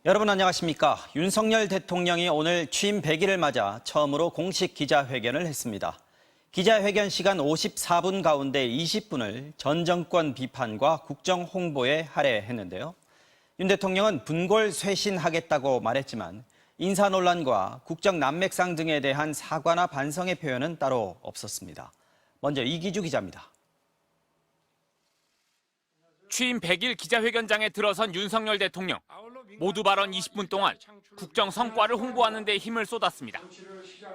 여러분 안녕하십니까? 윤석열 대통령이 오늘 취임 100일을 맞아 처음으로 공식 기자회견을 했습니다. 기자회견 시간 54분 가운데 20분을 전 정권 비판과 국정 홍보에 할애했는데요. 윤 대통령은 분골 쇄신하겠다고 말했지만 인사 논란과 국정 난맥상 등에 대한 사과나 반성의 표현은 따로 없었습니다. 먼저 이기주 기자입니다. 취임 100일 기자회견장에 들어선 윤석열 대통령. 모두 발언 20분 동안 국정 성과를 홍보하는 데 힘을 쏟았습니다.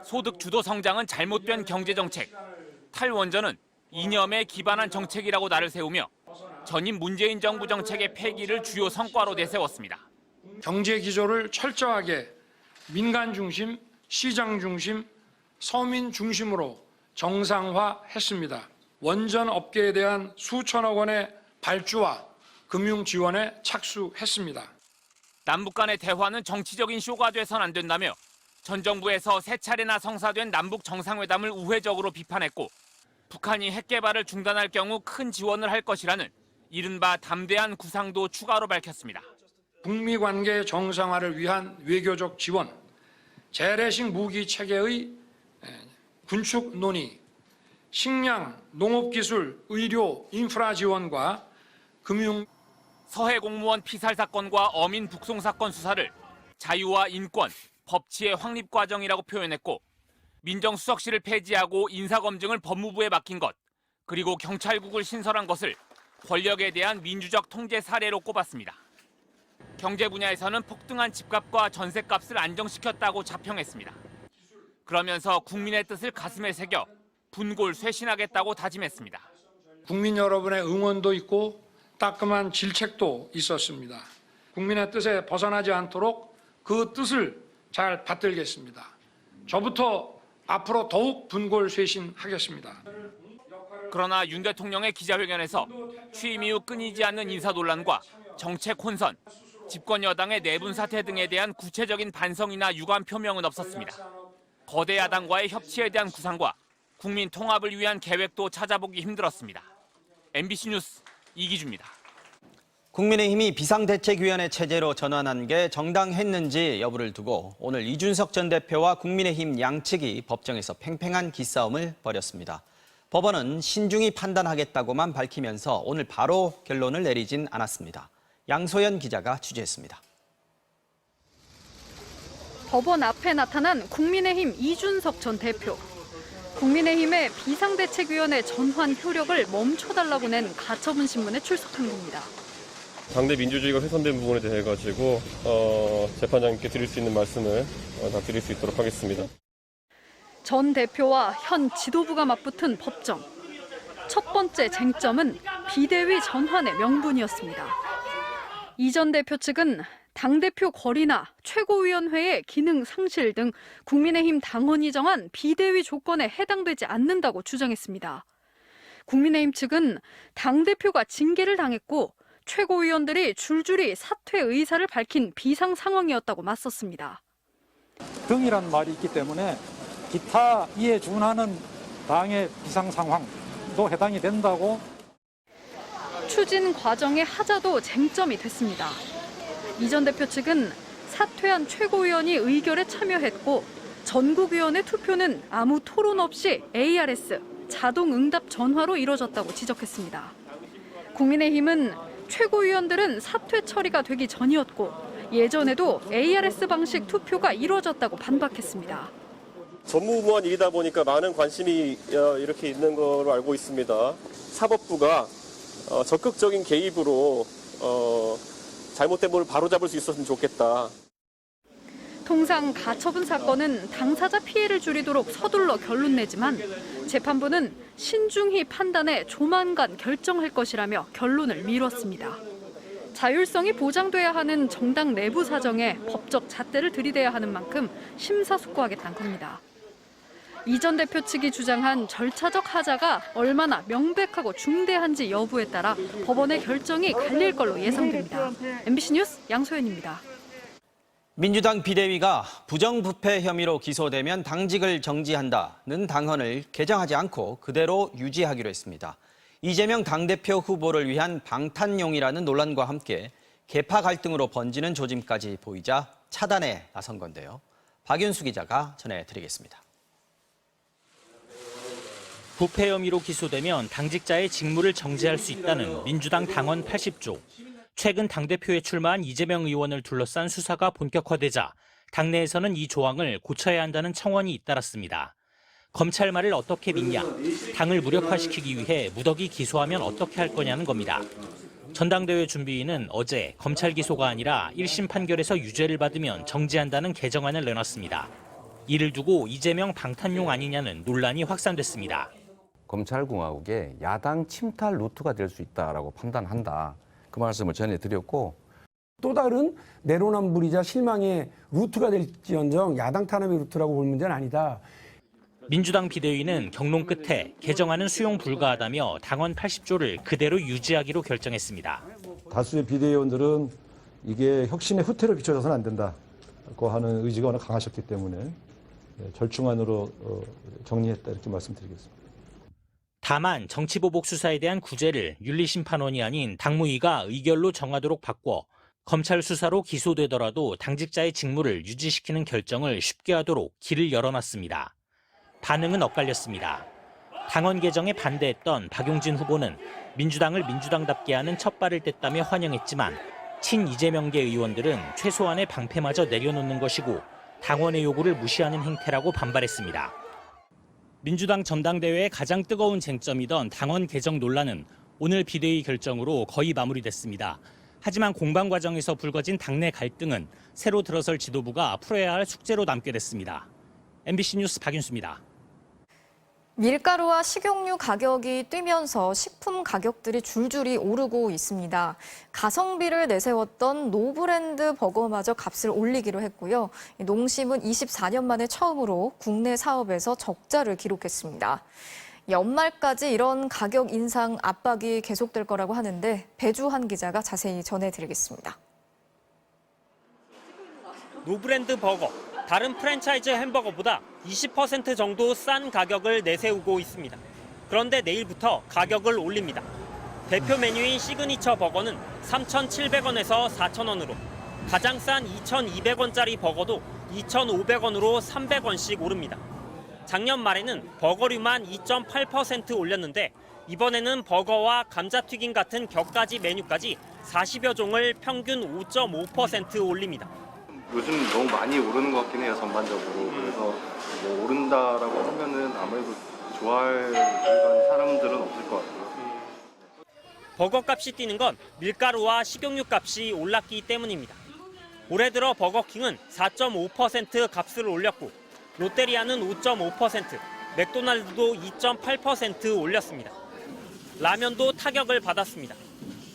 소득 주도 성장은 잘못된 경제정책, 탈원전은 이념에 기반한 정책이라고 나를 세우며 전임 문재인 정부 정책의 폐기를 주요 성과로 내세웠습니다. 경제 기조를 철저하게 민간 중심, 시장 중심, 서민 중심으로 정상화했습니다. 원전 업계에 대한 수천억 원의 발주와 금융 지원에 착수했습니다. 남북 간의 대화는 정치적인 쇼가 돼선 안 된다며 전 정부에서 세 차례나 성사된 남북 정상회담을 우회적으로 비판했고 북한이 핵 개발을 중단할 경우 큰 지원을 할 것이라는 이른바 담대한 구상도 추가로 밝혔습니다. 북미 관계 정상화를 위한 외교적 지원, 재래식 무기 체계의 군축 논의, 식량, 농업기술, 의료, 인프라 지원과 금융 서해 공무원 피살 사건과 어민 북송 사건 수사를 자유와 인권, 법치의 확립 과정이라고 표현했고 민정수석실을 폐지하고 인사검증을 법무부에 맡긴 것, 그리고 경찰국을 신설한 것을 권력에 대한 민주적 통제 사례로 꼽았습니다. 경제 분야에서는 폭등한 집값과 전셋값을 안정시켰다고 자평했습니다. 그러면서 국민의 뜻을 가슴에 새겨 분골 쇄신하겠다고 다짐했습니다. 국민 여러분의 응원도 있고 따끔한 질책도 있었습니다. 국민의 뜻에 벗어나지 않도록 그 뜻을 잘 받들겠습니다. 저부터 앞으로 더욱 분골 쇄신하겠습니다. 그러나 윤 대통령의 기자회견에서 취임 이후 끊이지 않는 인사 논란과 정책 혼선, 집권 여당의 내분 사태 등에 대한 구체적인 반성이나 유감 표명은 없었습니다. 거대 야당과의 협치에 대한 구상과 국민 통합을 위한 계획도 찾아보기 힘들었습니다. MBC 뉴스 이기주입니다. 국민의힘이 비상대책위원회 체제로 전환한 게 정당했는지 여부를 두고 오늘 이준석 전 대표와 국민의힘 양측이 법정에서 팽팽한 기싸움을 벌였습니다. 법원은 신중히 판단하겠다고만 밝히면서 오늘 바로 결론을 내리진 않았습니다. 양소연 기자가 취재했습니다. 법원 앞에 나타난 국민의힘 이준석 전 대표. 국민의힘의 비상대책위원회 전환 효력을 멈춰달라고 낸 가처분 신문에 출석한 겁니다. 당내 민주주의가 훼손된 부분에 대해 가지고 재판장님께 드릴 수 있는 말씀을 다 드릴 수 있도록 하겠습니다. 전 대표와 현 지도부가 맞붙은 법정. 첫 번째 쟁점은 비대위 전환의 명분이었습니다. 이 전 대표 측은 당대표 거리나 최고위원회의 기능 상실 등 국민의힘 당원이 정한 비대위 조건에 해당되지 않는다고 주장했습니다. 국민의힘 측은 당대표가 징계를 당했고 최고위원들이 줄줄이 사퇴 의사를 밝힌 비상 상황이었다고 맞섰습니다. 등이라는 말이 있기 때문에 기타 이에 준하는 당의 비상 상황도 해당이 된다고. 추진 과정의 하자도 쟁점이 됐습니다. 이 전 대표 측은 사퇴한 최고위원이 의결에 참여했고 전국위원회 투표는 아무 토론 없이 ARS, 자동응답 전화로 이뤄졌다고 지적했습니다. 국민의힘은 최고위원들은 사퇴 처리가 되기 전이었고 예전에도 ARS 방식 투표가 이루어졌다고 반박했습니다. 법무부만 일이다 보니까 많은 관심이 이렇게 있는 걸로 알고 있습니다. 사법부가 적극적인 개입으로 잘못된 부분을 바로잡을 수 있었으면 좋겠다. 통상 가처분 사건은 당사자 피해를 줄이도록 서둘러 결론 내지만 재판부는 신중히 판단해 조만간 결정할 것이라며 결론을 미뤘습니다. 자율성이 보장돼야 하는 정당 내부 사정에 법적 잣대를 들이대야 하는 만큼 심사숙고하겠다는 겁니다. 이 전 대표 측이 주장한 절차적 하자가 얼마나 명백하고 중대한지 여부에 따라 법원의 결정이 갈릴 걸로 예상됩니다. MBC 뉴스 양소연입니다. 민주당 비대위가 부정부패 혐의로 기소되면 당직을 정지한다는 당헌을 개정하지 않고 그대로 유지하기로 했습니다. 이재명 당대표 후보를 위한 방탄용이라는 논란과 함께 계파 갈등으로 번지는 조짐까지 보이자 차단에 나선 건데요. 박윤수 기자가 전해드리겠습니다. 부패 혐의로 기소되면 당직자의 직무를 정지할 수 있다는 민주당 당원 80조. 최근 당대표에 출마한 이재명 의원을 둘러싼 수사가 본격화되자 당내에서는 이 조항을 고쳐야 한다는 청원이 잇따랐습니다. 검찰 말을 어떻게 믿냐, 당을 무력화시키기 위해 무더기 기소하면 어떻게 할 거냐는 겁니다. 전당대회 준비위는 어제 검찰 기소가 아니라 1심 판결에서 유죄를 받으면 정지한다는 개정안을 내놨습니다. 이를 두고 이재명 방탄용 아니냐는 논란이 확산됐습니다. 검찰공화국의 야당 침탈 루트가 될 수 있다라고 판단한다. 그 말씀을 전해드렸고 또 다른 내로남불이자 실망의 루트가 될지언정 야당 탄압의 루트라고 볼 문제는 아니다. 민주당 비대위는 경론 끝에 개정안은 수용 불가하다며 당원 80조를 그대로 유지하기로 결정했습니다. 다수의 비대위원들은 이게 혁신의 후퇴로 비춰져서는 안 된다고 하는 의지가 워낙 강하셨기 때문에 절충안으로 정리했다 이렇게 말씀드리겠습니다. 다만 정치보복 수사에 대한 구제를 윤리심판원이 아닌 당무위가 의결로 정하도록 바꿔 검찰 수사로 기소되더라도 당직자의 직무를 유지시키는 결정을 쉽게 하도록 길을 열어놨습니다. 반응은 엇갈렸습니다. 당원 개정에 반대했던 박용진 후보는 민주당을 민주당답게 하는 첫 발을 뗐다며 환영했지만 친 이재명계 의원들은 최소한의 방패마저 내려놓는 것이고 당원의 요구를 무시하는 행태라고 반발했습니다. 민주당 전당대회의 가장 뜨거운 쟁점이던 당원 개정 논란은 오늘 비대위 결정으로 거의 마무리됐습니다. 하지만 공방 과정에서 불거진 당내 갈등은 새로 들어설 지도부가 풀어야 할 숙제로 남게 됐습니다. MBC 뉴스 박윤수입니다. 밀가루와 식용유 가격이 뛰면서 식품 가격들이 줄줄이 오르고 있습니다. 가성비를 내세웠던 노브랜드 버거마저 값을 올리기로 했고요. 농심은 24년 만에 처음으로 국내 사업에서 적자를 기록했습니다. 연말까지 이런 가격 인상 압박이 계속될 거라고 하는데 배주한 기자가 자세히 전해드리겠습니다. 노브랜드 버거, 다른 프랜차이즈 햄버거보다 20% 정도 싼 가격을 내세우고 있습니다. 그런데 내일부터 가격을 올립니다. 대표 메뉴인 시그니처 버거는 3,700원에서 4,000원으로, 가장 싼 2,200원짜리 버거도 2,500원으로 300원씩 오릅니다. 작년 말에는 버거류만 2.8% 올렸는데 이번에는 버거와 감자튀김 같은 격가지 메뉴까지 40여 종을 평균 5.5% 올립니다. 요즘 너무 많이 오르는 것 같긴 해요, 전반적으로. 그래서 뭐 오른다라고 하면은 아무래도 좋아할 사람들은 없을 것 같아요. 버거값이 뛰는 건 밀가루와 식용유 값이 올랐기 때문입니다. 올해 들어 버거킹은 4.5% 값을 올렸고 롯데리아는 5.5%, 맥도날드도 2.8% 올렸습니다. 라면도 타격을 받았습니다.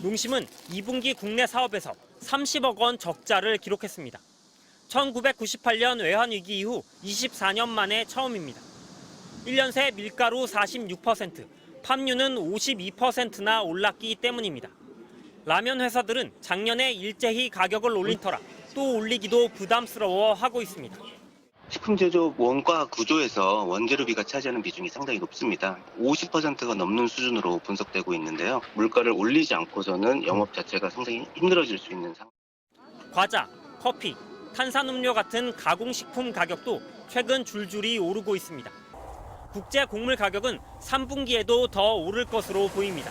농심은 2분기 국내 사업에서 30억 원 적자를 기록했습니다. 1998년 외환위기 이후 24년 만에 처음입니다. 1년 새 밀가루 46%, 팜유는 52%나 올랐기 때문입니다. 라면 회사들은 작년에 일제히 가격을 올린 터라 또 올리기도 부담스러워하고 있습니다. 식품 제조 원가 구조에서 원재료비가 차지하는 비중이 상당히 높습니다. 50%가 넘는 수준으로 분석되고 있는데요. 물가를 올리지 않고서는 영업 자체가 상당히 힘들어질 수 있는 상황. 과자, 커피, 탄산음료 같은 가공식품 가격도 최근 줄줄이 오르고 있습니다. 국제 곡물 가격은 3분기에도 더 오를 것으로 보입니다.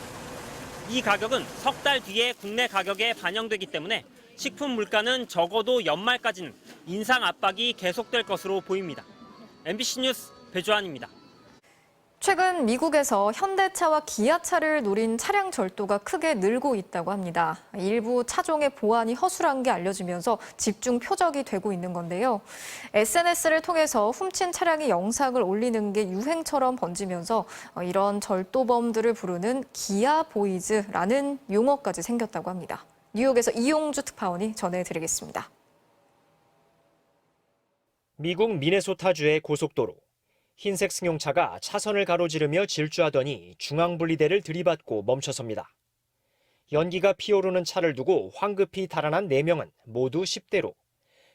이 가격은 석 달 뒤에 국내 가격에 반영되기 때문에 식품 물가는 적어도 연말까지는 인상 압박이 계속될 것으로 보입니다. MBC 뉴스 배주환입니다. 최근 미국에서 현대차와 기아차를 노린 차량 절도가 크게 늘고 있다고 합니다. 일부 차종의 보안이 허술한 게 알려지면서 집중 표적이 되고 있는 건데요. SNS를 통해서 훔친 차량의 영상을 올리는 게 유행처럼 번지면서 이런 절도범들을 부르는 기아보이즈라는 용어까지 생겼다고 합니다. 뉴욕에서 이용주 특파원이 전해드리겠습니다. 미국 미네소타주의 고속도로. 흰색 승용차가 차선을 가로지르며 질주하더니 중앙분리대를 들이받고 멈춰섭니다. 연기가 피오르는 차를 두고 황급히 달아난 4명은 모두 10대로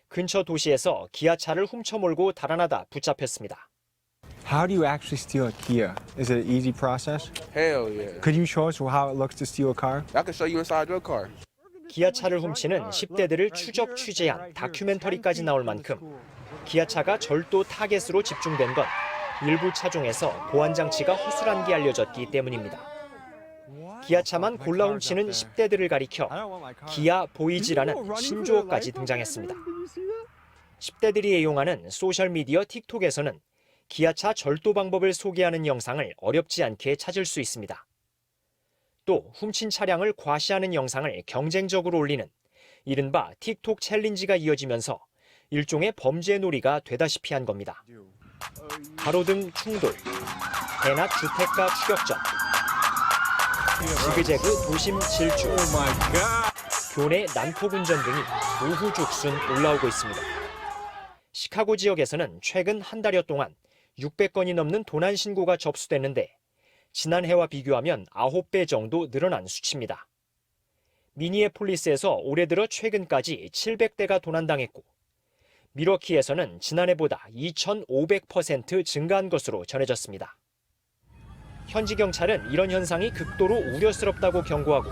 근처 도시에서 기아차를 훔쳐몰고 달아나다 붙잡혔습니다. How do you actually steal a Kia? Is it an easy process? Hell yeah. Could you show us how it looks to steal a car? I can show you inside your car. 기아차를 훔치는 10대들을 추적 취재한 다큐멘터리까지 나올 만큼 기아차가 절도 타겟으로 집중된 건 일부 차종에서 보안 장치가 허술한 게 알려졌기 때문입니다. 기아차만 골라 훔치는 10대들을 가리켜 기아 보이즈라는 신조어까지 등장했습니다. 10대들이 애용하는 소셜미디어 틱톡에서는 기아차 절도 방법을 소개하는 영상을 어렵지 않게 찾을 수 있습니다. 또 훔친 차량을 과시하는 영상을 경쟁적으로 올리는 이른바 틱톡 챌린지가 이어지면서 일종의 범죄 놀이가 되다시피 한 겁니다. 가로등 충돌, 대낮 주택가 추격전, 지그재그 도심 질주, 교내 난폭 운전 등이 우후죽순 올라오고 있습니다. 시카고 지역에서는 최근 한 달여 동안 600건이 넘는 도난 신고가 접수됐는데 지난해와 비교하면 9배 정도 늘어난 수치입니다. 미니애폴리스에서 올해 들어 최근까지 700대가 도난당했고 미러키에서는 지난해보다 2,500% 증가한 것으로 전해졌습니다. 현지 경찰은 이런 현상이 극도로 우려스럽다고 경고하고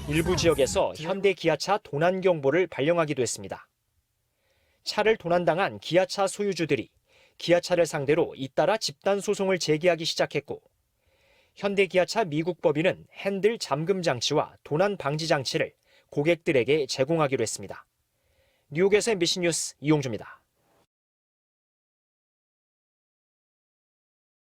일부 지역에서 현대 기아차 도난 경보를 발령하기도 했습니다. 차를 도난당한 기아차 소유주들이 기아차를 상대로 잇따라 집단 소송을 제기하기 시작했고 현대 기아차 미국 법인은 핸들 잠금 장치와 도난 방지 장치를 고객들에게 제공하기로 했습니다. 뉴욕에서 MBC 뉴스 이용주입니다.